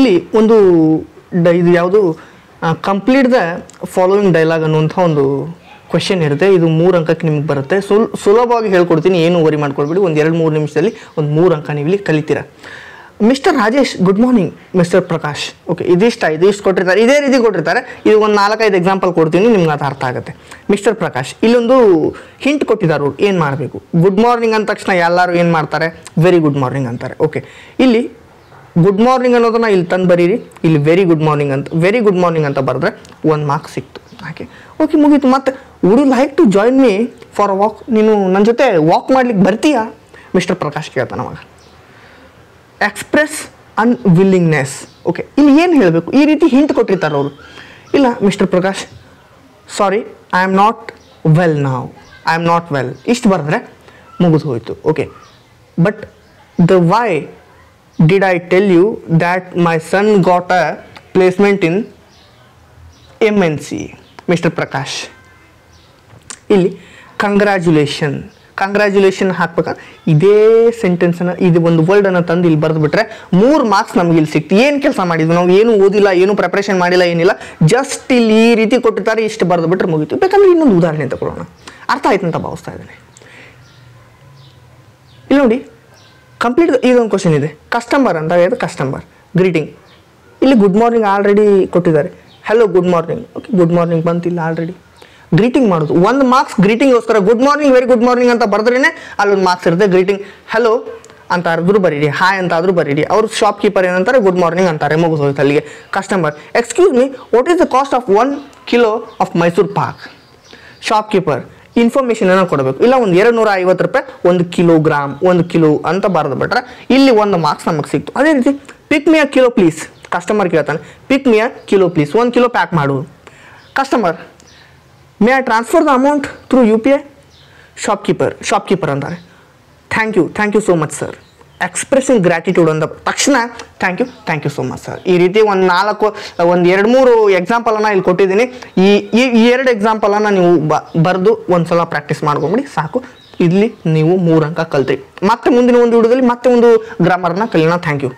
ಇಲ್ಲಿ ಒಂದು ಇದು ಯಾವುದು ಕಂಪ್ಲೀಟ್ ದ ಫಾಲೋವಿಂಗ್ ಡೈಲಾಗ್ ಅನ್ನುವಂಥ ಒಂದು ಕ್ವೆಶನ್ ಇರುತ್ತೆ. ಇದು 3 ಅಂಕಕ್ಕೆ ನಿಮ್ಗೆ ಬರುತ್ತೆ. ಸುಲಭವಾಗಿ ಹೇಳ್ಕೊಡ್ತೀನಿ, ಏನು ವರಿ ಮಾಡ್ಕೊಳ್ಬೇಡಿ. ಒಂದು 2-3 ನಿಮಿಷದಲ್ಲಿ ಒಂದು 3 ಅಂಕ ನೀವು ಇಲ್ಲಿ ಕಲಿತೀರಾ. Mister Rajesh good morning mister Prakash. Okay, ಇದಿಷ್ಟು ಕೊಟ್ಟಿರ್ತಾರೆ, ಇದೇ ರೀತಿ ಕೊಟ್ಟಿರ್ತಾರೆ. ಇದು ಒಂದು 4-5 ಎಕ್ಸಾಂಪಲ್ ಕೊಡ್ತೀನಿ, ನಿಮ್ಗೆ ಅದು ಅರ್ಥ ಆಗುತ್ತೆ. ಮಿಸ್ಟರ್ ಪ್ರಕಾಶ್ ಇಲ್ಲೊಂದು ಹಿಂಟ್ ಕೊಟ್ಟಿದ್ದಾರೆ ಅವ್ರು ಏನು ಮಾಡಬೇಕು. ಗುಡ್ ಮಾರ್ನಿಂಗ್ ಅಂದ ತಕ್ಷಣ ಎಲ್ಲರೂ ಏನು ಮಾಡ್ತಾರೆ, ವೆರಿ ಗುಡ್ ಮಾರ್ನಿಂಗ್ ಅಂತಾರೆ. ಓಕೆ, ಇಲ್ಲಿ ಗುಡ್ ಮಾರ್ನಿಂಗ್ ಅನ್ನೋದನ್ನ ಇಲ್ಲಿ ತಂದು ಬರೀರಿ. ಇಲ್ಲಿ ವೆರಿ ಗುಡ್ ಮಾರ್ನಿಂಗ್ ಅಂತ ಬರೆದ್ರೆ 1 ಮಾರ್ಕ್ಸ್ ಸಿಕ್ತು. ಓಕೆ ಮುಗೀತು. ಮತ್ತೆ would you like to join me for a walk, ನೀನು ನನ್ನ ಜೊತೆ ವಾಕ್ ಮಾಡ್ಲಿಕ್ಕೆ ಬರ್ತೀಯಾ ಮಿಸ್ಟರ್ ಪ್ರಕಾಶ್ ಕೇಳ್ತಾನೆ ಅವಾಗ. ಎಕ್ಸ್ಪ್ರೆಸ್ ಅನ್ವಿಲ್ಲಿಂಗ್ನೆಸ್. ಓಕೆ, ಇಲ್ಲಿ ಏನು ಹೇಳಬೇಕು, ಈ ರೀತಿ ಹಿಂಟ್ ಕೊಟ್ಟಿರ್ತಾರೆ ಅವರು. ಇಲ್ಲ mister Prakash sorry I am not well ಇಷ್ಟು ಬರೆದ್ರೆ ಮುಗಿದು ಹೋಯಿತು. Okay, but the why did I tell you that my son got a placement in MNC mister Prakash. ಇಲ್ಲಿ ಕಂಗ್ರ್ಯಾಚುಲೇಷನ್ ಹಾಕ್ಬೇಕಂದ್ರೆ ಇದೇ ಸೆಂಟೆನ್ಸನ್ನು, ಇದು ಒಂದು ವರ್ಡನ್ನು ತಂದು ಇಲ್ಲಿ ಬರೆದುಬಿಟ್ರೆ 3 ಮಾರ್ಕ್ಸ್ ನಮಗೆ ಇಲ್ಲಿ ಸಿಕ್ತು. ಏನು ಕೆಲಸ ಮಾಡಿದ್ವಿ ನಾವು, ಏನು ಓದಿಲ್ಲ, ಏನು ಪ್ರಿಪ್ರೇಷನ್ ಮಾಡಿಲ್ಲ, ಏನಿಲ್ಲ, ಜಸ್ಟ್ ಇಲ್ಲಿ ಈ ರೀತಿ ಕೊಟ್ಟಿರ್ತಾರೆ, ಇಷ್ಟು ಬರೆದುಬಿಟ್ರೆ ಮುಗೀತು. ಬೇಕಂದ್ರೆ ಇನ್ನೊಂದು ಉದಾಹರಣೆ ತಗೊಳ್ಳೋಣ, ಅರ್ಥ ಆಯ್ತು ಅಂತ ಭಾವಿಸ್ತಾ ಇದ್ದೇನೆ. ಇಲ್ಲಿ ನೋಡಿ, ಕಂಪ್ಲೀಟ್ ಇದೊಂದು ಕ್ವಶನ್ ಇದೆ. ಕಸ್ಟಮರ್ ಅಂತ ಹೇಳಿದ್ರೆ ಕಸ್ಟಮರ್ ಗ್ರೀಟಿಂಗ್. ಇಲ್ಲಿ ಗುಡ್ ಮಾರ್ನಿಂಗ್ ಆಲ್ರೆಡಿ ಕೊಟ್ಟಿದ್ದಾರೆ. Hello good morning. Okay, good morning ಬಂತು ಇಲ್ಲಿ ಆಲ್ರೆಡಿ. ಗ್ರೀಟಿಂಗ್ ಮಾಡೋದು 1 ಮಾರ್ಕ್ಸ್ ಗ್ರೀಟಿಂಗ್ಗೋಸ್ಕರ. Good morning very good morning ಅಂತ ಬರೆದ್ರೇ ಅಲ್ಲೊಂದು ಮಾರ್ಕ್ಸ್ ಇರುತ್ತೆ. ಗ್ರೀಟಿಂಗ್ ಹಲೋ ಅಂತ ಆದ್ರೂ ಬರೀರಿ, ಹಾಯ್ ಅಂತ ಆದ್ರೂ ಬರೀರಿ. ಅವ್ರು ಶಾಪ್ ಕೀಪರ್ ಏನಂತಾರೆ, ಗುಡ್ ಮಾರ್ನಿಂಗ್ ಅಂತಾರೆ, ಮುಗಿದು ಹೋಯ್ತು ಅಲ್ಲಿಗೆ. Customer excuse me what is the cost of 1 kilo of Mysuru Pak. Shop keeper information ಏನೋ ಕೊಡಬೇಕು. ಇಲ್ಲ ಒಂದು 250 ರೂಪಾಯಿ 1 ಕಿಲೋಗ್ರಾಮ್ 1 ಕಿಲೋ ಅಂತ ಬರೆದು ಬಿಟ್ರೆ ಇಲ್ಲಿ 1 ಮಾರ್ಕ್ಸ್ ನಮಗೆ ಸಿಕ್ತು. ಅದೇ ರೀತಿ pick me a kilo please. Customer ಕೇಳ್ತಾನೆ pick me a kilo please, 1 kilo pack ಮಾಡು. Customer may I transfer the amount through UPI. Shopkeeper ಅಂತಾರೆ thank you so much sir. Expressing gratitude ಅಂದ ತಕ್ಷಣ thank you so much sir. ಈ ರೀತಿ ಒಂದು 2-3 ಎಕ್ಸಾಂಪಲನ್ನು ಇಲ್ಲಿ ಕೊಟ್ಟಿದ್ದೀನಿ. ಈ 2 ಎಕ್ಸಾಂಪಲನ್ನು ನೀವು ಬರೆದು ಒಂದು ಸಲ ಪ್ರಾಕ್ಟೀಸ್ ಮಾಡ್ಕೊಂಬಿಡಿ ಸಾಕು. ಇಲ್ಲಿ ನೀವು 3 ಅಂಕ ಕಲ್ತ್ರಿ. ಮತ್ತೆ ಮುಂದಿನ ಒಂದು ವಿಡಿಯೋದಲ್ಲಿ ಮತ್ತೆ ಒಂದು ಗ್ರಾಮರ್ನ ಕಲಿಯೋಣ. Thank you.